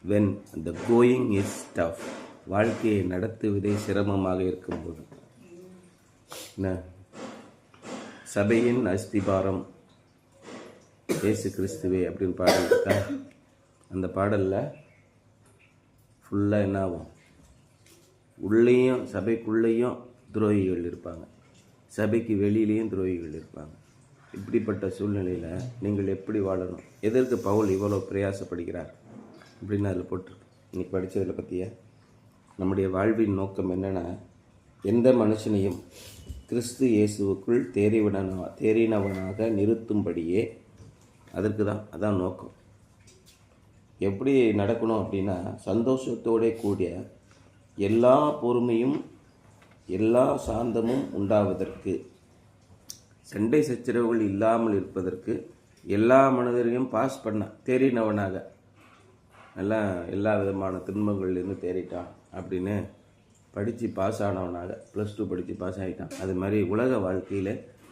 when the going is tough. வாழ்க்கையை நடத்துவதே சிரமமாக இருக்கும்போது. என்ன சபையின் அஸ்திபாரம் இயேசு கிறிஸ்துவே அப்படின்னு பாடல் இருக்கா? அந்த பாடலில் ஃபுல்லாக என்ன ஆகும்? உள்ளேயும் சபைக்குள்ளேயும் துரோகிகள் இருப்பாங்க, சபைக்கு வெளியிலேயும் துரோகிகள் இருப்பாங்க. இப்படிப்பட்ட சூழ்நிலையில் நீங்கள் எப்படி வாழணும்? எதற்கு பவுல் இவ்வளோ பிரயாசப்படுகிறார் அப்படின்னு அதில் போட்டிருக்கு. இன்னைக்கு படித்ததில் பற்றிய நம்முடைய வாழ்வின் நோக்கம் என்னென்னா, எந்த மனுஷனையும் கிறிஸ்து இயேசுவுக்குள் தேறினவனாக நிறுத்தும்படியே, அதற்கு தான் அதான் நோக்கம். எப்படி நடக்கணும் அப்படின்னா, சந்தோஷத்தோட கூடிய எல்லா பொறுமையும் எல்லா சாந்தமும் உண்டாவதற்கு, சண்டை சச்சரவுகள் இல்லாமல் இருப்பதற்கு, எல்லா மனிதரையும் பாஸ் பண்ண தேறினவனாக, நல்லா எல்லா விதமான துன்பங்கள்லேருந்து தேறிட்டான் அப்படின்னு படித்து பாஸ் ஆனவனாக, +2 படித்து பாஸ் ஆகிட்டான், அது மாதிரி உலக வாழ்க்கையில்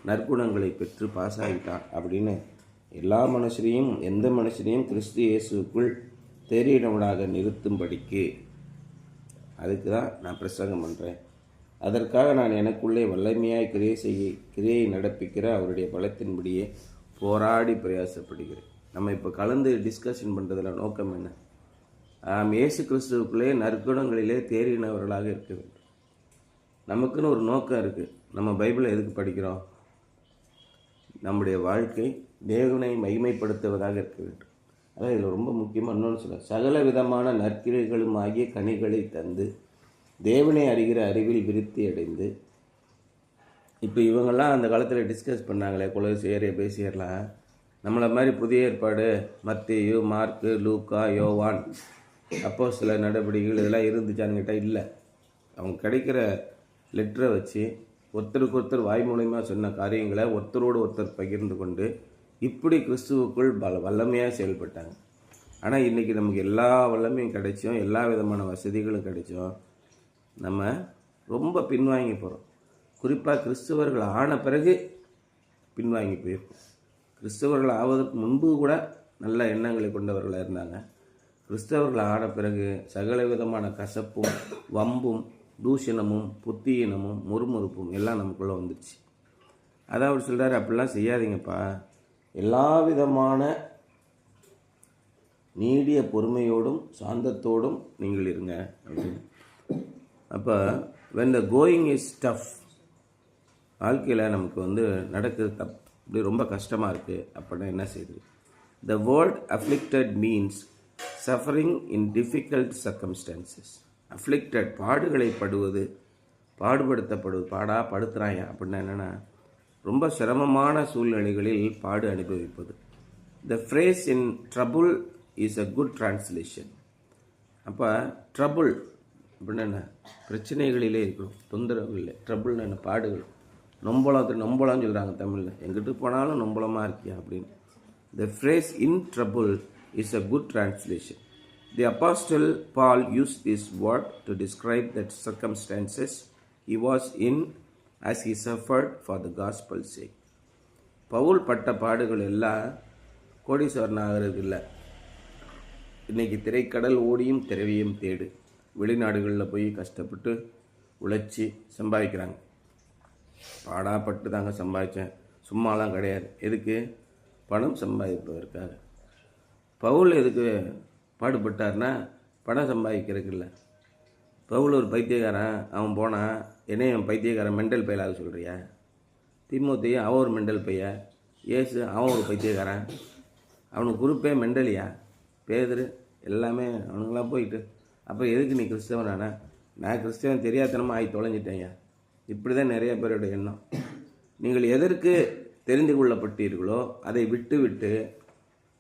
நற்குணங்களை பெற்று பாஸ் ஆகிட்டான் அப்படின்னு எல்லா மனுஷரையும், எந்த மனுஷரையும் கிறிஸ்து இயேசுக்குள் தேறினவனாக நிறுத்தும்படிக்கு, அதுக்கு தான் நான் பிரசங்கம் பண்ணுறேன். அதற்காக நான் எனக்குள்ளே வல்லமையாய் கிரியை நடப்பிக்கிற அவருடைய பலத்தின்படியே போராடி பிரயாசப்படுகிறேன். நம்ம இப்போ கலந்து டிஸ்கஷன் பண்ணுறதுல நோக்கம் என்ன? இயேசு கிறிஸ்துவுக்குள்ளே நற்குணங்களிலே தேறினவர்களாக இருக்க வேண்டும். நமக்குன்னு ஒரு நோக்கம் இருக்குது. நம்ம பைபிளை எதுக்கு படிக்கிறோம்? நம்முடைய வாழ்க்கை தேவனை மகிமைப்படுத்துவதாக இருக்க வேண்டும். அதான் இதில் ரொம்ப முக்கியமாக இன்னொன்று சொல்ல, சகல விதமான நற்கிரைகளும் ஆகிய கனிகளை தந்து தேவனை அறிகிற அறிவில் விருத்தி அடைந்து. இப்போ இவங்கெல்லாம் அந்த காலத்தில் டிஸ்கஸ் பண்ணாங்களே, கொலோசியர் எபேசியர்லாம், நம்மளை மாதிரி புதிய ஏற்பாடு மத்தேயு, மார்க்கு, லூக்கா, யோவான், அப்போஸ்தல நடவடிக்கைகள் இதெல்லாம் இருந்துச்சான்னு கேட்டால் இல்லை. அவங்க கிடைக்கிற லெட்டரை வச்சு ஒருத்தருக்கு ஒருத்தர் வாய் மூலமாக சொன்ன காரியங்களை ஒருத்தரோடு ஒருத்தர் பகிர்ந்து கொண்டு இப்படி கிறிஸ்துவுக்குள் வல்லமையாக செயல்பட்டாங்க. ஆனால் இன்றைக்கி நமக்கு எல்லா வல்லமையும் கிடைச்சோம், எல்லா விதமான வசதிகளும் கிடைச்சோம், நம்ம ரொம்ப பின்வாங்கி போகிறோம். குறிப்பாக கிறிஸ்தவர்கள் ஆன பிறகு பின்வாங்கி போயிருக்கோம். கிறிஸ்தவர்கள் ஆவதற்கு முன்பு கூட நல்ல எண்ணங்களை கொண்டவர்களாக இருந்தாங்க. கிறிஸ்தவர்கள் ஆன பிறகு சகல விதமான கசப்பும் வம்பும் தூஷணமும் புத்தியினமும் முறுமுறுப்பும் எல்லாம் நமக்குள்ளே வந்துடுச்சு. அதான் அவர் சொல்கிறார், அப்படிலாம் செய்யாதீங்கப்பா, எல்லா விதமான நீடிய பொறுமையோடும் சாந்தத்தோடும் நீங்கள் இருங்க அப்படின்னு. அப்போ when the going is tough, வாழ்க்கையில் நமக்கு நடக்குது இப்படி ரொம்ப கஷ்டமாக இருக்குது அப்படின்னா என்ன செய்யுது? The word afflicted means suffering in difficult circumstances. afflicted பாடுகளை படுவது, பாடுபடுத்தப்படுவது, படுத்துறாங்க அப்படின்னா என்னென்னா ரொம்ப சிரமமான சூழ்நிலைகளில் பாடு அனுபவிப்பது. The phrase in trouble is a good translation. அப்போ ட்ரபுள் அப்படின்னா என்ன? பிரச்சனைகளிலே இருக்கணும், தொந்தரவு இல்லை. ட்ரபுள்னு என்ன? பாடுகள். நொம்பளம்னு சொல்கிறாங்க தமிழில், எங்கிட்டு போனாலும் நொம்பளமாக இருக்கியா அப்படின்னு. The phrase in trouble is a good translation. The Apostle Paul used this word to describe the circumstances he was in as he suffered for the gospel's sake. Pavul பட்ட பாடுகள் எல்லாம் கோடீஸ்வரன் ஆகிறது இல்லை. இன்றைக்கி திரைக்கடல் ஓடியும் திரவியும் தேடு, வெளிநாடுகளில் போய் கஷ்டப்பட்டு உழைச்சி சம்பாதிக்கிறாங்க. பாடாப்பட்டு தாங்க சம்பாதிச்சேன், சும்மாலாம் கிடையாது. எதுக்கு? பணம் சம்பாதிப்பதற்காக. பவுல் எதுக்கு பாடுபட்டார்னா பணம் சம்பாதிக்கிறதுக்கு இல்லை. பவுல் ஒரு பைத்தியக்காரன், அவன் போனான், என்னையும் பைத்தியக்காரன் மெண்டல் பையலாக சொல்கிறியா? தீமோத்தேயு அவன் ஒரு மெண்டல் பைய, இயேசு அவன் ஒரு பைத்தியக்காரன், அவனுக்கு குறிப்பே மெண்டலியா, பேதுரு எல்லாமே அவனுங்களாம் போயிட்டு. அப்போ எதுக்கு நீ கிறிஸ்தவனானா? நான் கிறிஸ்தவன் தெரியாதனமாக ஆகி தொலைஞ்சிட்டேன்யா. இப்படி தான் நிறைய பேரோட எண்ணம். நீங்கள் எதற்கு தெரிந்து கொள்ளப்பட்டீர்களோ அதை விட்டு விட்டு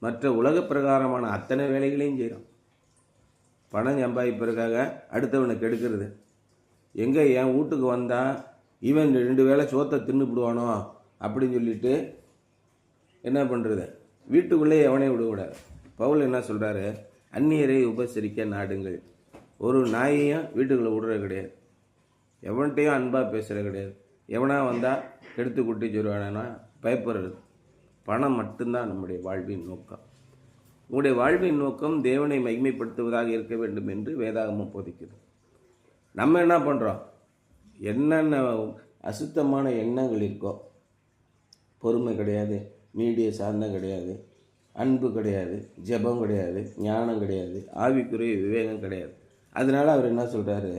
மற்ற உலக பிரகாரமான அத்தனை வேலைகளையும் செய்கிறோம். பணம் சம்பாதிப்பதற்காக அடுத்தவனுக்கு எடுக்கிறது. எங்கே என் வீட்டுக்கு வந்தால் இவன் 2 வேளை சோத்தை தின்னுபிடுவானோ அப்படின்னு சொல்லிட்டு என்ன பண்ணுறது? வீட்டுக்குள்ளே எவனே விடக்கூடாது. பவுல் என்ன சொல்கிறாரு? அந்நியரை உபசரிக்க நாடுங்கள். ஒரு நாயையும் வீட்டுக்குள்ளே விடுறது கிடையாது, எவன்கிட்டையும் அன்பாக பேசுகிறது கிடையாது. எவனா வந்தால் கெடுத்து குட்டி சொல்லுவானா பயப்படுறது. பணம் மட்டும்தான் நம்முடைய வாழ்வின் நோக்கம். உங்களுடைய வாழ்வின் நோக்கம் தேவனை மகிமைப்படுத்துவதாக இருக்க வேண்டும் என்று வேதாகமம் போதிக்குது. நம்ம என்ன பண்ணுறோம்? என்னென்ன அசுத்தமான எண்ணங்கள் இருக்கோ, பொறுமை கிடையாது, நீடிய சாந்தம் கிடையாது, அன்பு கிடையாது, ஜெபம் கிடையாது, ஞானம் கிடையாது, ஆவிக்குரிய விவேகம் கிடையாது. அதனால அவர் என்ன சொல்கிறாரு?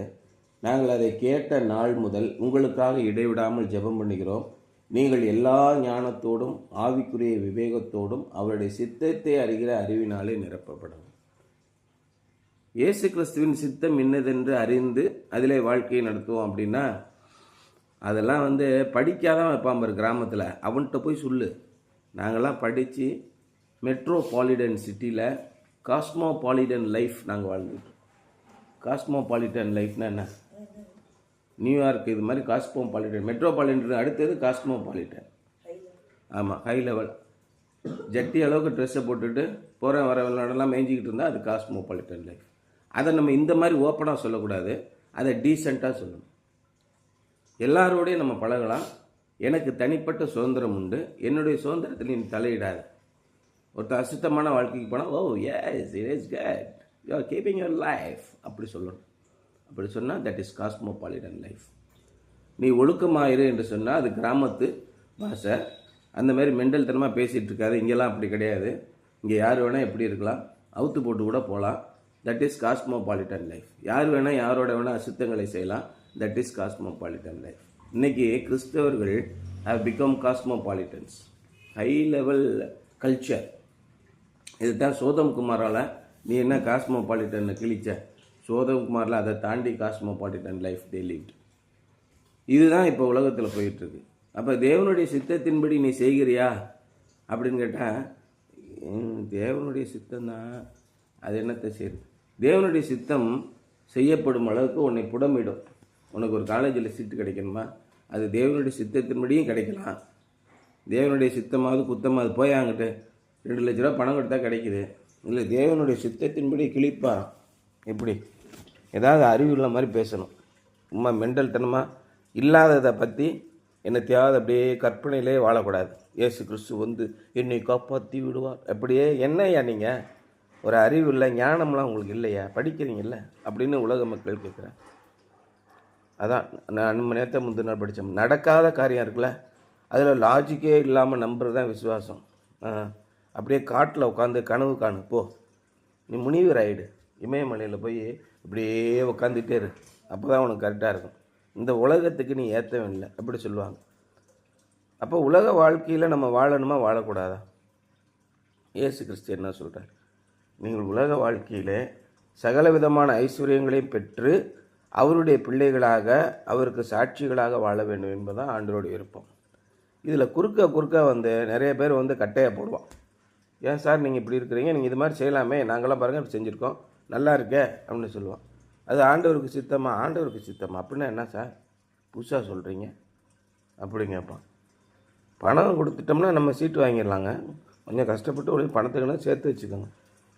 நாங்கள் அதை கேட்ட நாள் முதல் உங்களுக்காக இடைவிடாமல் ஜெபம் பண்ணுகிறோம். நீங்கள் எல்லா ஞானத்தோடும் ஆவிக்குரிய விவேகத்தோடும் அவருடைய சித்தத்தை அறிகிற அறிவினாலே நிரப்பப்படும். இயேசு கிறிஸ்துவின் சித்தம் இன்னதென்று அறிந்து அதிலே வாழ்க்கையை நடத்துவோம் அப்படின்னா, அதெல்லாம் படிக்காதான் வைப்பான் பாரு கிராமத்தில், அவன்கிட்ட போய் சொல்லு. நாங்கள்லாம் படித்து மெட்ரோபாலிட்டன் சிட்டியில் காஸ்மோபாலிட்டன் லைஃப் நாங்கள் வாழ்ந்துட்டோம். காஸ்மோபாலிட்டன் லைஃப்னா என்ன? நியூயார்க் இது மாதிரி காஸ்மோபாலிட்டன், மெட்ரோபாலிட்டன் அடுத்தது காஸ்மோபாலிட்டன். ஆமாம், ஹை லெவல் ஜட்டி அளவுக்கு ட்ரெஸ்ஸை போட்டுட்டு போகிற வர விளையாடலாம் மேய்ஞ்சிக்கிட்டு இருந்தால் அது காஸ்மோபாலிட்டன் லைஃப். அதை நம்ம இந்த மாதிரி ஓப்பனாக சொல்லக்கூடாது, அதை டீசெண்டாக சொல்லணும். எல்லாரோடையும் நம்ம பழகலாம். எனக்கு தனிப்பட்ட சுதந்திரம் உண்டு, என்னுடைய சுதந்திரத்தில் நீ தலையிடாத. ஒருத்தர் அசுத்தமான வாழ்க்கைக்கு போனால், oh yes it is good, you are keeping your life அப்படி சொல்லணும். அப்படி சொன்னால் தட் இஸ் காஸ்மோபாலிட்டன் லைஃப். நீ ஒழுக்கமாயிரு என்று சொன்னால் அது கிராமத்து பாஷை. அந்த மாதிரி மெண்டல் தனமாக பேசிகிட்டு இருக்காது. இங்கெல்லாம் அப்படி கிடையாது. இங்கே யார் வேணால் எப்படி இருக்கலாம், அவுத்து போட்டு கூட போகலாம். That is cosmopolitan life. யார் வேணால் யாரோட வேணால் அசுத்தங்களை செய்யலாம். That is cosmopolitan life. இன்றைக்கி கிறிஸ்தவர்கள் have become cosmopolitans, high level culture. இதுதான் சோதம் குமாரால் நீ என்ன காஸ்மோபாலிட்டனை கிழிச்ச, சோதம் குமாரில் அதை தாண்டி காஸ்மோபாலிட்டன் லைஃப் தே லிவ்ட். இதுதான் இப்போ உலகத்தில் போயிட்டுருக்கு. அப்போ தேவனுடைய சித்தத்தின்படி நீ செய்கிறியா அப்படின்னு கேட்டால், தேவனுடைய சித்தம்தான், அது என்னத்தை செய்யுது? தேவனுடைய சித்தம் செய்யப்படும் அளவுக்கு உன்னை புடமிடும். உனக்கு ஒரு காலேஜில் சீட்டு கிடைக்கணுமா, அது தேவனுடைய சித்தத்தின்படியும் கிடைக்கலாம். தேவனுடைய சித்தமாவது குத்தமாவது போய் அங்கிட்டு 2 லட்ச ரூபா பணம் கொடுத்தா கிடைக்குது. இல்லை, தேவனுடைய சித்தத்தின்படி கிழிப்பாராம். எப்படி? ஏதாவது அறிவுள்ள மாதிரி பேசணும். சும்மா மெண்டல் தனமாக இல்லாததை பற்றி என்னத்தையாவது அப்படியே கற்பனையிலே வாழக்கூடாது. இயேசு கிறிஸ்து என்னை காப்பாற்றி விடுவார். அப்படியே என்னையா நீங்கள் ஒரு அறிவு இல்லை, ஞானம்லாம் உங்களுக்கு இல்லையா, படிக்கிறீங்கல்ல அப்படின்னு உலக மக்கள் கேட்குறேன். அதான் நான் நேற்று முந்தின நாள் படித்தோம். நடக்காத காரியம் இருக்குல்ல, அதில் லாஜிக்கே இல்லாமல் நம்புறது தான் விசுவாசம். அப்படியே காட்டில் உட்காந்து கனவு காணு போ, நீ முனிவர் ஆகிடு. இமயமலையில் போய் இப்படியே உட்காந்துட்டே இரு, அப்போ தான் உனக்கு கரெக்டாக இருக்கும். இந்த உலகத்துக்கு நீ ஏற்றவில்லை அப்படி சொல்லுவாங்க. அப்போ உலக வாழ்க்கையில் நம்ம வாழணுமா வாழக்கூடாதா? இயேசு கிறிஸ்து என்ன சொல்கிறார்? நீங்கள் உலக வாழ்க்கையில் சகல விதமான ஐஸ்வர்யங்களையும் பெற்று அவருடைய பிள்ளைகளாக அவருக்கு சாட்சிகளாக வாழ வேண்டும் என்பதுதான் ஆண்டவருடைய விருப்பம். இதில் குறுக்க நிறைய பேர் கட்டையாக போடுவான். ஏன் சார் நீங்கள் இப்படி இருக்கிறீங்க, நீங்கள் இது மாதிரி செய்யலாமே, நாங்களாம் பாருங்கள் இப்படி செஞ்சுருக்கோம், நல்லா இருக்கே அப்படின்னு சொல்லுவான். அது ஆண்டவருக்கு சித்தமா? ஆண்டவருக்கு சித்தமா அப்படின்னா என்ன சார் புதுசாக சொல்கிறீங்க அப்படி கேட்பான். பணம் கொடுத்துட்டோம்னா நம்ம சீட்டு வாங்கிடலாங்க, கொஞ்சம் கஷ்டப்பட்டு ஒரு பணத்துக்குன்னு சேர்த்து வச்சுக்கோங்க.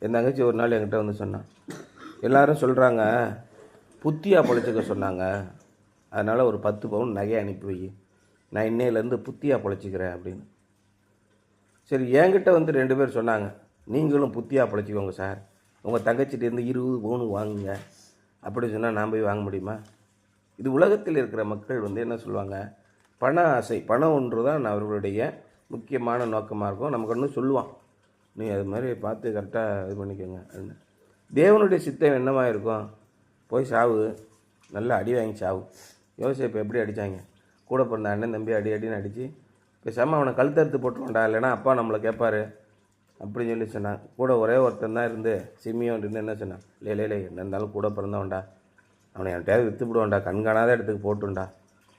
என் தங்கச்சி ஒரு நாள் என்கிட்ட சொன்னான், எல்லோரும் சொல்கிறாங்க புத்தியாக பொழைச்சிக்க சொன்னாங்க, அதனால் ஒரு 10 பவுன் நகையை அனுப்பி வை, நான் இன்னையிலேருந்து புத்தியாக பொழைச்சிக்கிறேன் அப்படின்னு. சரி, என்கிட்ட 2 பேர் சொன்னாங்க, நீங்களும் புத்தியாக பொழைச்சிக்கோங்க சார், உங்கள் தங்கச்சிட்டேருந்து 20 பவுன் வாங்குங்க அப்படி சொன்னால் நான் போய் வாங்க முடியுமா? இது உலகத்தில் இருக்கிற மக்கள் என்ன சொல்லுவாங்க, பண ஆசை, பணம் ஒன்று தான் அவர்களுடைய முக்கியமான நோக்கமாக இருக்கும். நமக்கு ஒன்று சொல்லுவான், நீ அது மாதிரி பார்த்து கரெக்டாக இது பண்ணிக்கோங்க. தேவனுடைய சித்தம் என்னமாக இருக்கும்? போய் சாவு, நல்லா அடி வாங்கி சாவு. யோசேப்பு எப்படி அடித்தாங்க? கூட பிறந்த அண்ணன் தம்பி அடின்னு அடித்து பேசாமல் அவனை கழுத்தறுத்து போட்டுருவோண்டா, இல்லைனா அப்பா நம்மளை கேட்பாரு அப்படின்னு சொல்லி சொன்னான். கூட ஒரே ஒருத்தன் தான் இருந்து சிமியோன் இருந்து என்ன சொன்னான், இல்லை என்ன இருந்தாலும் கூட பிறந்தவன்டா, அவனை என்கிட்டயாவது விற்று விடுவான்டா, கண்காணாத இடத்துக்கு போட்டுண்டா,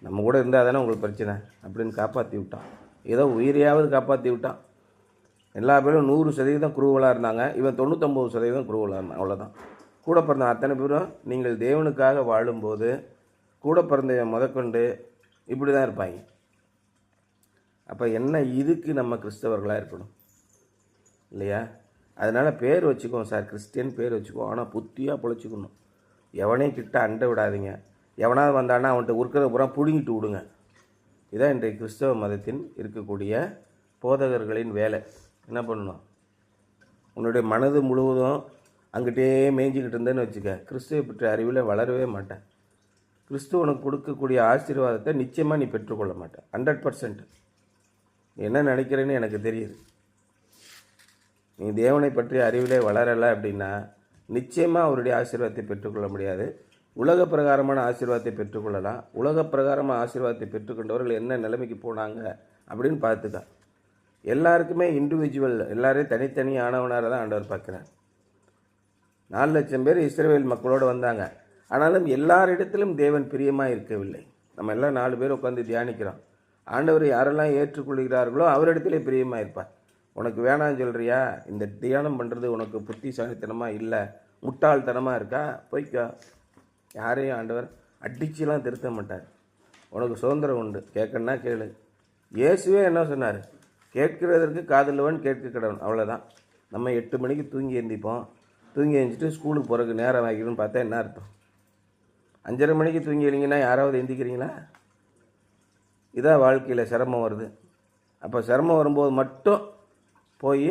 நம்ம கூட இருந்தால் தானே உங்களுக்கு பிரச்சனை அப்படின்னு காப்பாற்றி விட்டான். ஏதோ உயிரையாவது காப்பாற்றி விட்டான். எல்லா பேரும் 100% குருவலாக இருந்தாங்க, இவன் 99% குருவலாக இருந்தான். அவ்வளோதான். கூட பிறந்த அத்தனை பேரும் நீங்கள் தேவனுக்காக வாழும்போது கூட பிறந்த முதற்கொண்டு இப்படி தான் இருப்பாங்க. அப்போ என்ன, இதுக்கு நம்ம கிறிஸ்தவர்களாக இருக்கணும் இல்லையா? அதனால் பேர் வச்சுக்குவோம் சார், கிறிஸ்டியன் பேர் வச்சுக்குவோம், ஆனால் புத்தியாக பொழைச்சிக்கணும். எவனையும் கிட்ட அண்டை விடாதீங்க. எவனாவது வந்தானா அவன்கிட்ட உருக்கிறத பூரா பிடுங்கிட்டு விடுங்க. இதான் இன்றைய கிறிஸ்தவ மதத்தின் இருக்கக்கூடிய போதகர்களின் வேலை. என்ன பண்ணணும்? உன்னுடைய மனது முழுவதும் அங்கிட்டே மேய்ஞ்சிக்கிட்டு இருந்தேன்னு வச்சுக்க, கிறிஸ்துவை பற்றி அறிவில் வளரவே மாட்டேன். கிறிஸ்துவ உனக்கு கொடுக்கக்கூடிய ஆசீர்வாதத்தை நிச்சயமாக நீ பெற்றுக்கொள்ள மாட்டேன். 100%. நீ என்ன நினைக்கிறேன்னு எனக்கு தெரியுது. நீ தேவனை பற்றி அறிவிலே வளரலை அப்படின்னா நிச்சயமாக அவருடைய ஆசீர்வாதத்தை பெற்றுக்கொள்ள முடியாது. உலக பிரகாரமான ஆசீர்வாதத்தை பெற்றுக்கொள்ளலாம். உலக பிரகாரமான ஆசீர்வாதத்தை பெற்றுக்கொண்டவர்கள் என்ன நிலைமைக்கு போனாங்க அப்படின்னு பார்த்துக்க. எல்லாருக்குமே இண்டிவிஜுவல், எல்லாரையும் தனித்தனி ஆனவனாக தான் ஆண்டவர் பார்க்குறார். 4 லட்சம் பேர் இஸ்ரவேல் மக்களோடு வந்தாங்க. ஆனாலும் எல்லாரிடத்திலும் தேவன் பிரியமாக இருக்கவில்லை. நம்ம எல்லாம் 4 பேர் உட்காந்து தியானிக்கிறோம். ஆண்டவர் யாரெல்லாம் ஏற்றுக்கொள்கிறார்களோ அவரிடத்திலே பிரியமாக இருப்பார். உனக்கு வேணான்னு சொல்கிறியா? இந்த தியானம் பண்ணுறது உனக்கு புத்திசாலித்தனமாக இல்லை, முட்டாள்தனமாக இருக்கா? போய்க்கோ. யாரையும் ஆண்டவர் அடிச்சுலாம் திருத்த மாட்டார். உனக்கு சுதந்திரம் உண்டு. கேட்கணுன்னா கேளு. இயேசுவே என்ன சொன்னார்? கேட்கிறதற்கு காதுள்ளவன் கேட்க கடவன். அவ்வளோதான். நம்ம 8 மணிக்கு தூங்கி எழுந்திப்போம். தூங்கி எழுந்திட்டு ஸ்கூலுக்கு போகிறதுக்கு நேரம் ஆகிக்கணும்னு பார்த்தா என்ன அர்த்தம்? 5:30 மணிக்கு தூங்கி எழுந்திங்கன்னா யாராவது எந்திக்கிறீங்களா? இதான் வாழ்க்கையில் சிரமம் வருது. அப்போ சிரமம் வரும்போது மட்டும் போய்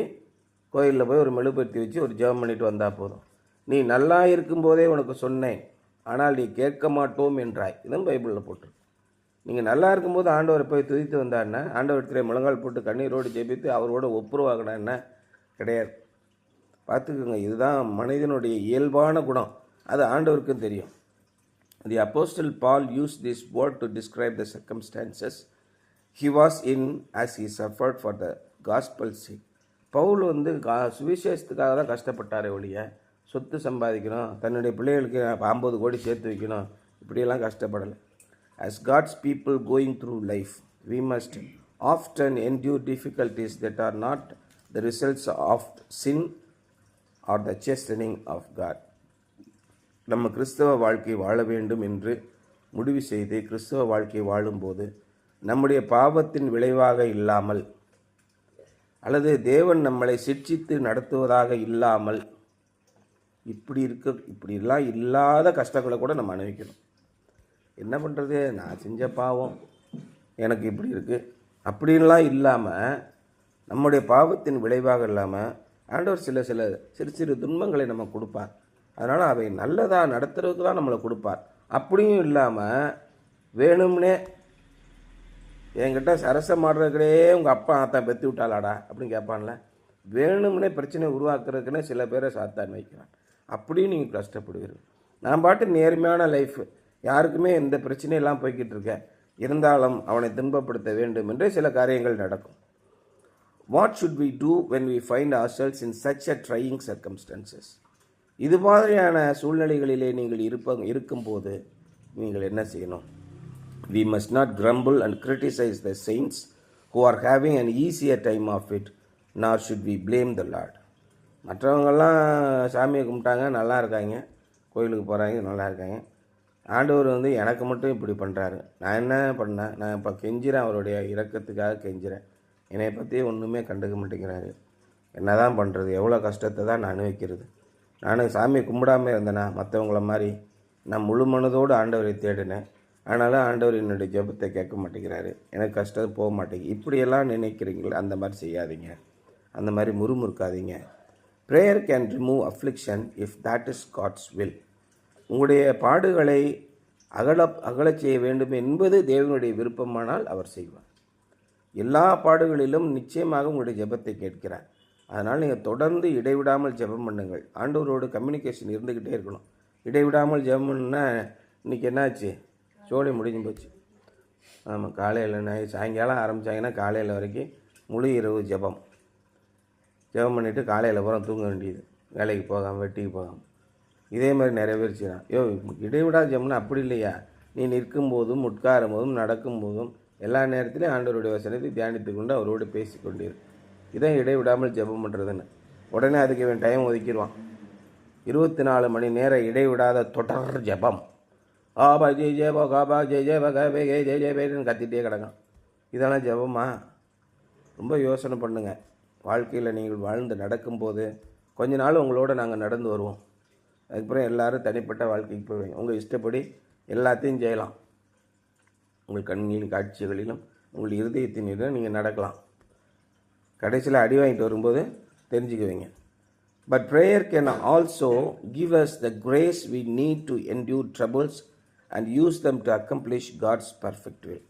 கோயிலில் போய் ஒரு மெழுகுபத்தி வச்சு ஒரு ஜெபம் பண்ணிட்டு வந்தால் போதும். நீ நல்லா இருக்கும்போதே உனக்கு சொன்னேன், ஆனால் நீ கேட்க மாட்டோம் என்றாய். இதுவும் பைபிளில் போட்டு. நீங்கள் நல்லா இருக்கும்போது ஆண்டவரை போய் துதித்து வந்தான்னா, ஆண்டவரத்தில் முழங்கால் போட்டு கண்ணீரோடு ஜெபித்து அவரோட ஒப்புரவாகினா என்ன? கிடையாது. பார்த்துக்குங்க. இதுதான் மனிதனுடைய இயல்பான குணம். அது ஆண்டவருக்கும் தெரியும். The Apostle Paul used this word to describe the circumstances he was in as he suffered for the gospel's sake. Pavul சுவிசேஷத்துக்காக தான் கஷ்டப்பட்டாரே ஒழிய சொத்து சம்பாதிக்கணும், தன்னுடைய பிள்ளைகளுக்கு 50 கோடி சேர்த்து வைக்கணும், இப்படியெல்லாம் கஷ்டப்படலை. As God's people going through life, we must often endure difficulties that are not the results of sin or the chastening of God. நம்ம கிறிஸ்தவ வாழ்க்கை வாழ வேண்டும் என்று முடிவு செய்து கிறிஸ்தவ வாழ்க்கை வாழும்போது நம்முடைய பாவத்தின் விளைவாக இல்லாமல் அல்லது தேவன் நம்மளை சிட்சித்து நடத்துவதாக இல்லாமல் இப்படிலாம் இல்லாத கஷ்டங்களை கூட நம்ம அனுபவிக்கணும். என்ன பண்ணுறது? நான் செஞ்ச பாவம் எனக்கு இப்படி இருக்குது அப்படின்லாம் இல்லாமல், நம்முடைய பாவத்தின் விளைவாக இல்லாமல் ஆண்டவர் சிறு சிறு துன்பங்களை நம்ம கொடுப்பார். அதனால் அவை நல்லதாக நடத்துறதுக்கு தான் நம்மளை கொடுப்பார். அப்படியும் இல்லாமல் வேணும்னே என்கிட்ட சரசம் ஆடுறதுக்கே உங்கள் அப்பா ஆத்தான் பெற்று விட்டாளாடா அப்படின்னு கேட்பான்ல. வேணும்னே பிரச்சனை உருவாக்குறதுக்குன்னே சில பேரை சாத்தான் வைக்கிறான். அப்படியும் நீங்கள் கஷ்டப்படுவீர்கள். நான் பாட்டு நேர்மையான லைஃப், யாருக்குமே எந்த பிரச்சனையெல்லாம் போய்கிட்டு இருக்கேன், இருந்தாலும் அவனை துன்பப்படுத்த வேண்டும் என்று சில காரியங்கள் நடக்கும். What should we do when we find ourselves in such a trying circumstances? இது மாதிரியான சூழ்நிலைகளிலே நீங்கள் இருக்கும்போது நீங்கள் என்ன செய்யணும்? We must not grumble and criticize the saints who are having an easier time of it, nor should we blame the Lord. மற்றவங்கெல்லாம் சாமியை கும்பிட்டாங்க, நல்லா இருக்காங்க, கோயிலுக்கு போகிறாங்க, நல்லா இருக்காங்க. ஆண்டவர் எனக்கு மட்டும் இப்படி பண்ணுறாரு. நான் என்ன பண்ணேன்? நான் இப்போ கெஞ்சிறேன், அவருடைய இரக்கத்துக்காக கெஞ்சிறேன். என்னை பற்றி ஒன்றுமே கண்டுக்க மாட்டேங்கிறாரு. என்ன தான் பண்ணுறது? எவ்வளோ கஷ்டத்தை தான் நான் அனுபவிக்கிறது? நான் சாமியை கும்பிடாமல் இருந்தேனா மற்றவங்கள மாதிரி? நான் முழு மனதோடு ஆண்டவரை தேடினேன். ஆனாலும் ஆண்டவர் என்னுடைய ஜெபத்தை கேட்க மாட்டேங்கிறாரு, எனக்கு கஷ்டம் போக மாட்டேங்குது. இப்படியெல்லாம் நினைக்கிறீங்களா? அந்த மாதிரி செய்யாதீங்க, அந்த மாதிரி முறுமுறுக்காதீங்க. Prayer can remove affliction if that is God's will. உங்களுடைய பாடுகளை அகலச் செய்ய வேண்டும் என்பது தேவனுடைய விருப்பமானால் அவர் செய்வார். எல்லா பாடுகளிலும் நிச்சயமாக உங்களுடைய ஜெபத்தை கேட்கிறார். அதனால் நீங்கள் தொடர்ந்து இடைவிடாமல் ஜெபம் பண்ணுங்கள். ஆண்டவரோடு கம்யூனிகேஷன் இருந்துக்கிட்டே இருக்கணும். இடைவிடாமல் ஜெபம் பண்ணுன்னா இன்றைக்கி என்னாச்சு? சோழி முடிஞ்சு போச்சு. ஆமாம், காலையில் சாயங்காலம் ஆரம்பித்தாங்கன்னா காலையில் வரைக்கும் முழு இரவு ஜெபம் பண்ணிவிட்டு காலையில் பூரா தூங்க வேண்டியது, வேலைக்கு போகாமல் வெட்டிக்கு போகாமல். இதே மாதிரி நிறைய பேர் செய்யலாம். இடைவிடாத ஜெபம்னா அப்படி இல்லையா? நீ நிற்கும் போதும் உட்காரும் போதும் நடக்கும்போதும் எல்லா நேரத்திலையும் ஆண்டவருடைய வசனத்தை தியானித்து கொண்டு அவரோடு பேசி கொண்டிரு. இதான் இடைவிடாமல் ஜெபம் பண்ணுறதுன்னு. உடனே அதுக்கு இவன் டைம் ஒதுக்கிடுவான். 24 மணி நேரம் இடைவிடாத தொடர் ஜெபம். ஆபா ஜெய் ஜெய பா காபா ஜெய் ஜெய பகவே ஜெய் ஜெய பேருன்னு கத்திகிட்டே கிடக்கும். இதெல்லாம் ஜெபமா? ரொம்ப யோசனை பண்ணுங்கள். வாழ்க்கையில் நீங்கள் வாழ்ந்து நடக்கும்போது கொஞ்ச நாள் உங்களோட நாங்கள் நடந்து வருவோம். அதுக்கப்புறம் எல்லோரும் தனிப்பட்ட வாழ்க்கைக்கு போய்வீங்க. உங்கள் இஷ்டப்படி எல்லாத்தையும் செய்யலாம். உங்கள் கண்களின் காட்சிகளிலும் உங்கள் இருதயத்தினிலும் நீங்கள் நடக்கலாம். கடைசியில் அடி வாங்கிட்டு வரும்போது தெரிஞ்சுக்குவீங்க, But prayer can also give us the grace we need to endure troubles and use them to accomplish God's perfect will.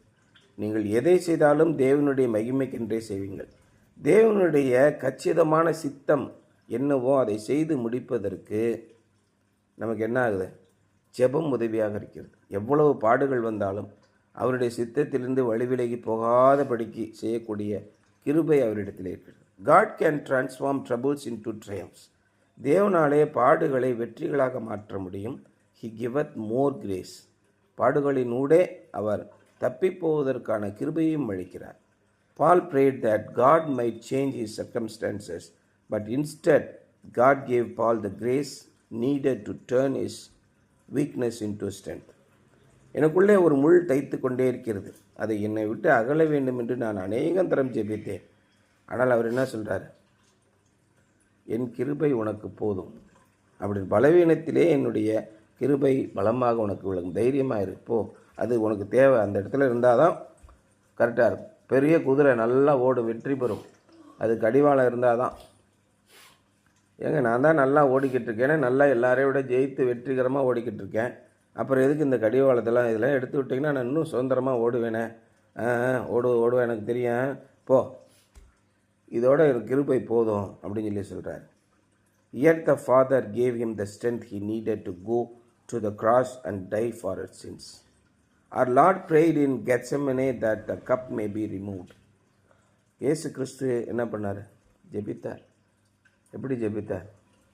நீங்கள் எதை செய்தாலும் தேவனுடைய மகிமைக்கென்றே செய்வீங்கள். தேவனுடைய கச்சிதமான சித்தம் என்னவோ அதை செய்து முடிப்பதற்கு நமக்கு என்ன ஆகுது? ஜெபம் உதவியாக இருக்கிறது. எவ்வளவு பாடுகள் வந்தாலும் அவருடைய சித்தத்திலிருந்து வழிவிலகி போகாதபடிக்கு செய்யக்கூடிய கிருபை அவரிடத்தில் இருக்கிறது. God can transform troubles into triumphs. தேவனாலே பாடுகளை வெற்றிகளாக மாற்ற முடியும். He giveth more grace. பாடுகளினூடே அவர் தப்பிப்போவதற்கான கிருபையும் அளிக்கிறார். Paul prayed that God might change his circumstances, but instead God gave Paul the grace needed to turn his weakness into strength. எனக்குள்ளே ஒரு முள் தைத்து கொண்டே இருக்கிறது, அதை என்னை விட்டு அகல வேண்டும் என்று நான் அநேகம் தரம் ஜெபித்தேன். ஆனால் அவர் என்ன சொல்கிறார்? என் கிருபை உனக்கு போதும். அப்படி பலவீனத்திலே என்னுடைய கிருபை பலமாக உனக்கு விளங்கும். தைரியமாக இருப்போ, அது உனக்கு தேவை. அந்த இடத்துல இருந்தால் தான் கரெக்டாக இருக்கும். பெரிய குதிரை நல்லா ஓடும், வெற்றி பெறும். அதுக்கு அடிவாளம் இருந்தால் தான். ஏங்க நான் தான் நல்லா ஓடிக்கிட்டு இருக்கேன், நல்லா எல்லாரையும் விட ஜெயித்து வெற்றிகரமாக ஓடிக்கிட்டு இருக்கேன். அப்புறம் எதுக்கு இந்த கடிவாளத்தெல்லாம் இதெல்லாம் எடுத்து விட்டிங்கன்னா நான் இன்னும் சுதந்திரமாக ஓடுவேனே. ஓடுவேன், எனக்கு தெரியும், போ, இதோட எனக்கு கிருபை போதும் அப்படின்னு சொல்லி சொல்கிறார். Yet the Father gave him the strength he needed to go to the cross and die for our sins. Our Lord prayed in Gethsemane that the cup may be removed. இயேசு கிறிஸ்து என்ன பண்ணார்? ஜெபித்தார். எப்படி ஜெபித்தார்?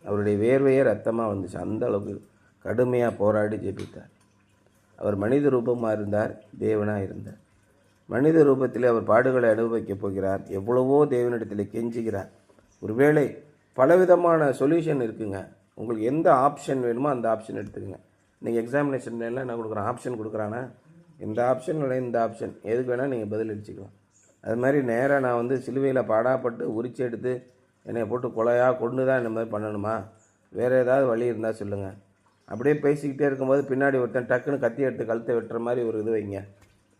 அவருடைய வேர்வையே ரத்தமாக வந்துச்சு. அந்த அளவுக்கு கடுமையாக போராடி ஜெபித்தார். அவர் மனித ரூபமாக இருந்தார், தேவனாக இருந்தார். மனித ரூபத்தில் அவர் பாடுகளை அனுபவிக்கப் போகிறார். எவ்வளவோ தேவனிடத்தில் கெஞ்சுகிறார். ஒருவேளை பலவிதமான சொல்யூஷன் இருக்குங்க. உங்களுக்கு எந்த ஆப்ஷன் வேணுமோ அந்த ஆப்ஷன் எடுத்துக்கங்க. நீங்கள் எக்ஸாமினேஷன்லாம் என்ன கொடுக்குறேன்? ஆப்ஷன் கொடுக்குறானா? இந்த ஆப்ஷன் இல்லை இந்த ஆப்ஷன் எதுக்கு வேணால் நீங்கள் பதில் அடிச்சுக்கலாம். அது மாதிரி நேராக நான் வந்து சிலுவையில் பாடாப்பட்டு உரிச்சு எடுத்து என்னை போட்டு கொலையாக கொண்டு தான் இந்த மாதிரி பண்ணணுமா? வேறு ஏதாவது வழி இருந்தால் சொல்லுங்கள். அப்படியே பேசிக்கிட்டே இருக்கும்போது பின்னாடி ஒருத்தன் டக்குன்னு கத்தி எடுத்து கழுத்தை வெட்டுற மாதிரி ஒரு இது வைங்க.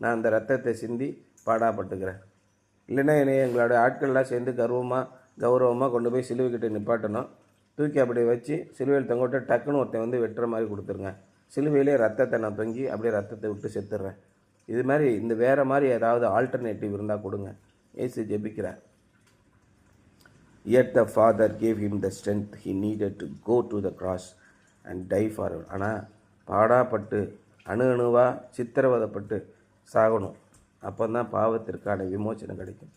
நான் அந்த ரத்தத்தை சிந்தி பாடாப்பட்டுக்கிறேன். இல்லைன்னா என்னை எங்களோட ஆட்கள்லாம் சேர்ந்து கௌரவமாக கொண்டு போய் சிலுவைக்கிட்ட நிப்பாட்டணும். தூக்கி அப்படி வச்சு சிலுவையில் தொங்கவிட்டு டக்குன்னு ஒருத்தன் வந்து வெட்டுற மாதிரி கொடுத்துருங்க. சிலுவையிலே ரத்தத்தை நான் தொங்கி அப்படியே ரத்தத்தை விட்டு செத்துடுறேன். இது மாதிரி இந்த வேறு மாதிரி ஏதாவது ஆல்டர்னேட்டிவ் இருந்தால் கொடுங்க. ஏசு ஜெபிக்கிறார். Yet the Father gave him the strength he needed to go to the cross and die for him. ஆனால் பாடாப்பட்டு அணுவாக சித்திரவதைப்பட்டு சாகணும். அப்போ தான் பாவத்திற்கான விமோச்சனம் கிடைக்கும்.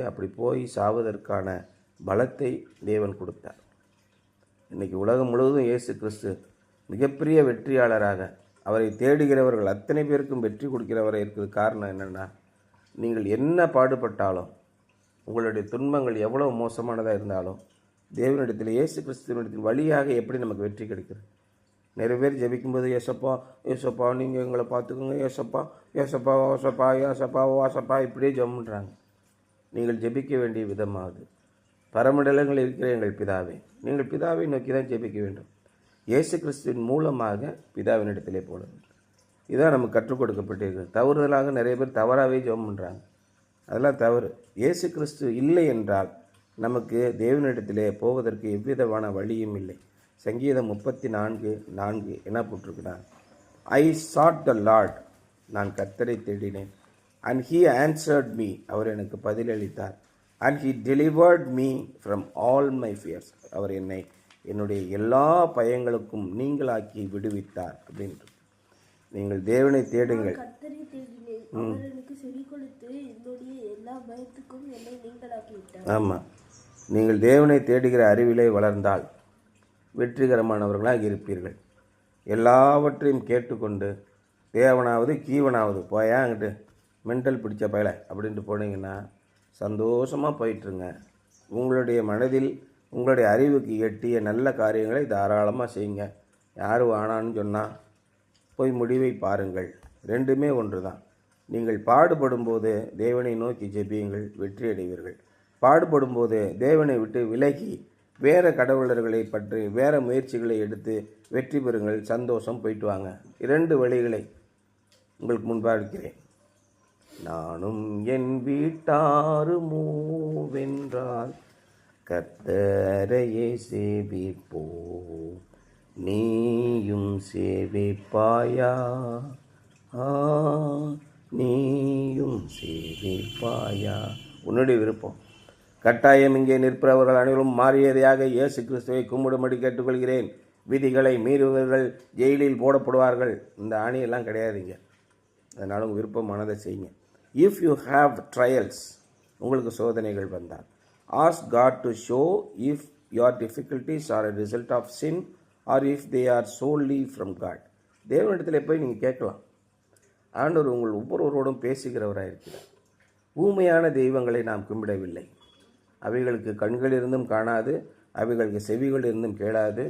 அப்படி போய் சாவதற்கான பலத்தை தேவன் கொடுத்தார். இன்றைக்கி உலகம் முழுவதும் இயேசு கிறிஸ்து மிகப்பெரிய வெற்றியாளராக, அவரை தேடுகிறவர்கள் அத்தனை பேருக்கும் வெற்றி கொடுக்கிறவரை இருக்கிறது. காரணம் என்னென்னா, நீங்கள் என்ன பாடுபட்டாலும், உங்களுடைய துன்பங்கள் எவ்வளவு மோசமானதாக இருந்தாலும், தேவனிடத்தில் இயேசு கிறிஸ்துவனிடத்தில் வழியாக எப்படி நமக்கு வெற்றி கிடைக்கிறது? நிறைய பேர் ஜெபிக்கும்போது ஏசப்பா ஏசப்பா நீங்கள் எங்களை பார்த்துக்கோங்க, ஏசப்பா ஏசப்பா ஓசப்பா ஏசப்பா ஓசப்பா இப்படியே ஜெபம்ன்றாங்க. நீங்கள் ஜெபிக்க வேண்டிய விதமாகுது. பரமண்டலங்களில் இருக்கிற எங்கள் பிதாவே, நீங்கள் பிதாவை நோக்கி தான் ஜெபிக்க வேண்டும். இயேசு கிறிஸ்துவின் மூலமாக பிதாவினிடத்திலே போட வேண்டும். இதான் நமக்கு கற்றுக் கொடுக்கப்பட்டிருக்கு. தவறுதலாக நிறைய பேர் தவறாகவே ஜெபம் பண்ணுறாங்க. அதெல்லாம் தவறு. இயேசு கிறிஸ்து இல்லை என்றால் நமக்கு தேவனிடத்திலே போவதற்கு எவ்விதமான வழியும் இல்லை. சங்கீதம் 34:4 என்ன போட்டிருக்கிறார்? ஐ சாட் த லார்ட், நான் கர்த்தரை தேடினேன். அண்ட் ஹீ ஆன்சர்ட் மீ, அவர் எனக்கு பதிலளித்தார். And he delivered me from all my fears, அவர் என்னுடைய எல்லா பயங்களுக்கும் நீங்களாக்கி விடுவித்தார் அப்படின்ட்டு. நீங்கள் தேவனை தேடுங்கள். ஆமாம், நீங்கள் தேவனை தேடுகிற அறிவிலே வளர்ந்தால் வெற்றிகரமானவர்களாக இருப்பீர்கள். எல்லாவற்றையும் கேட்டுக்கொண்டு தேவனாவது கீவனாவது போயா அங்கிட்டு மென்டல் பிடிச்ச பயல அப்படின்ட்டு போனீங்கன்னா சந்தோஷமாக போயிட்டுருங்க. உங்களுடைய மனதில் உங்களுடைய அறிவுக்கு எட்டிய நல்ல காரியங்களை தாராளமாக செய்யுங்க. யார் வேணான்னு சொன்னால் போய் முடிவை பாருங்கள். ரெண்டுமே ஒன்று தான். நீங்கள் பாடுபடும்போது தேவனை நோக்கி ஜெபியுங்கள், வெற்றி அடைவீர்கள். பாடுபடும்போது தேவனை விட்டு விலகி வேறு கடவுளர்களை பற்றி வேறு முயற்சிகளை எடுத்து வெற்றி பெறுங்கள். சந்தோஷம், போயிட்டு வாங்க. 2 வழிகளை உங்களுக்கு முன்பாக இருக்கிறேன். நானும் என் வீட்டாருமோ வென்றால் கர்த்தரையே சேவிப்போம். நீயும் சேவிப்பாயா? நீயும் சேவிப்பாயா? உன்னுடைய விருப்பம். கட்டாயம் இங்கே நிற்பவர்கள் அனைவரும் மாறியதையாக இயேசு கிறிஸ்துவை கும்பிடும்படி கேட்டுக்கொள்கிறேன். விதிகளை மீறுபவர்கள் ஜெயிலில் போடப்படுவார்கள். இந்த ஆணையெல்லாம் கிடையாதுங்க. அதனால் உங்கள் விருப்பமானதை செய்யுங்க. இஃப் யூ ஹாவ் ட்ரையல்ஸ், உங்களுக்கு சோதனைகள் வந்தால், ask God to show if your difficulties are a result of sin or if they are solely from God. தேவனிடத்தில் போய் நீங்கள் கேட்கலாம். ஆண்டவர் உங்கள் ஒவ்வொருவரோடும் பேசுகிறவராக இருக்கிறார். ஊமையான தெய்வங்களை நாம் கும்பிடவில்லை. அவைகளுக்கு கண்கள் இருந்தும் காணாது, அவைகளுக்கு செவிகள் இருந்தும் கேளாது,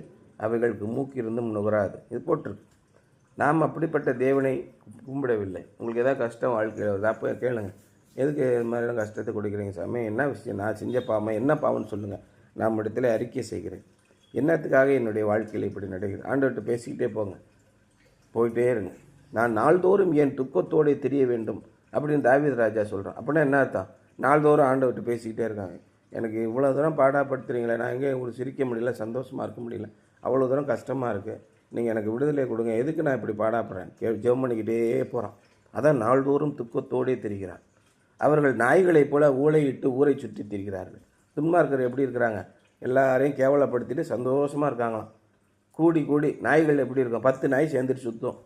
அவைகளுக்கு மூக்கு இருந்தும் நுகராது. இது போட்டிருக்கு. நாம் அப்படிப்பட்ட தேவனை கும்பிடவில்லை. உங்களுக்கு எதாவது கஷ்டம் வாழ்க்கையில் வருது, அப்போ கேளுங்க. எதுக்கு இது மாதிரிலாம் கஷ்டத்தை கொடுக்குறீங்க சாமி? என்ன விஷயம்? நான் செஞ்ச பாவம் என்ன பாவம்னு சொல்லுங்கள். நான் இடத்துல அறிக்கை செய்கிறேன். என்னத்துக்காக என்னுடைய வாழ்க்கையில் இப்படி நடக்குது? ஆண்டவர்கிட்ட பேசிக்கிட்டே போங்க, போயிட்டே இருங்க. நான் நாள்தோறும் என் துக்கத்தோடு தெரிய வேண்டும் அப்படின்னு தாவீது ராஜா சொல்கிறான். அப்படின்னா என்ன அர்த்தம்? நாள்தோறும் ஆண்டவர்கிட்ட பேசிக்கிட்டே இருக்காங்க. எனக்கு இவ்வளோ தூரம் பாடாப்படுத்துறீங்களே, நான் எங்கே உங்களுக்கு சிரிக்க முடியல, சந்தோஷமாக இருக்க முடியல, அவ்வளோ தூரம் கஷ்டமாக இருக்குது, நீங்கள் எனக்கு விடுதலை கொடுங்க, எதுக்கு நான் இப்படி பாடாப்படுறேன்? ஜெபம் பண்ணிக்கிட்டே போகிறான். அதான் நாள்தோறும் துக்கத்தோடே திரிகிறார். அவர்கள் நாய்களைப் போல ஊளையிட்டு ஊரை சுற்றி திரிகிறார்கள். துன்மார்க்கர் எப்படி இருக்கிறாங்க? எல்லாரையும் கேவலப்படுத்திட்டு சந்தோஷமாக இருக்காங்களாம். கூடி நாய்கள் எப்படி இருக்கும்? 10 நாய் சேர்ந்துட்டு சுற்றும்.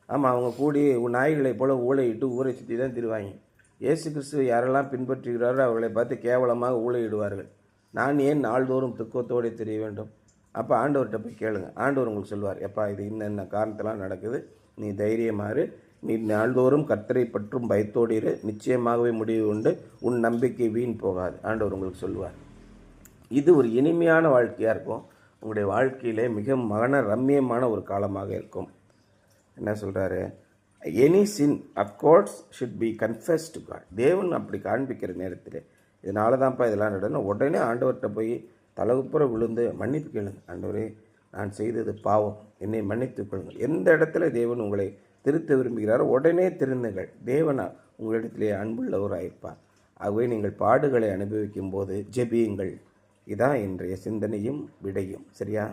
ஆமாம், அவங்க கூடி நாய்களைப் போல ஊளையிட்டு ஊரை சுற்றி தான் திரிவாங்க. இயேசு கிறிஸ்துவை யாரெல்லாம் பின்பற்றுகிறாரோ அவர்களை பார்த்து கேவலமாக ஊளையிடுவார்கள். நான் ஏன் நாள்தோறும் துக்கத்தோடு தெரிய வேண்டும்? அப்போ ஆண்டவர்கிட்ட போய் கேளுங்க. ஆண்டவர் உங்களுக்கு சொல்வார், எப்பா இது இன்னென்ன காரணத்தெல்லாம் நடக்குது, நீ தைரியமாறு, நீ நாள்தோறும் கர்த்தரை பற்றும் பயத்தோடு இரு, நிச்சயமாகவே முடிவு உண்டு, உன் நம்பிக்கை வீண் போகாது. ஆண்டவர் உங்களுக்கு சொல்வார். இது ஒரு இனிமையான வாழ்க்கையாக இருக்கும். உங்களுடைய வாழ்க்கையிலே மிக ரம்மியமான ஒரு காலமாக இருக்கும். என்ன சொல்கிறாரு? Any sin of course should be confess to God. தேவன் அப்படி காண்பிக்கிற நேரத்தில் இதனால தான்ப்பா இதெல்லாம் நடணும். உடனே ஆண்டவர்கிட்ட போய் தலகுப்புற விழுந்து மன்னிப்பு கேளுங்க. ஆண்டவரே, நான் செய்தது பாவம், என்னை மன்னித்துக் கொள்ளுங்கள். எந்த இடத்துல தேவன் உங்களை திருத்த விரும்புகிறாரோ உடனே திருந்துங்கள். தேவன் உங்களிடத்திலே அன்புள்ளவராயிருப்பார். ஆகவே நீங்கள் பாடுகளை அனுபவிக்கும் போது ஜெபியுங்கள். இதான் இன்றைய சிந்தனையும் விடையும். சரியா?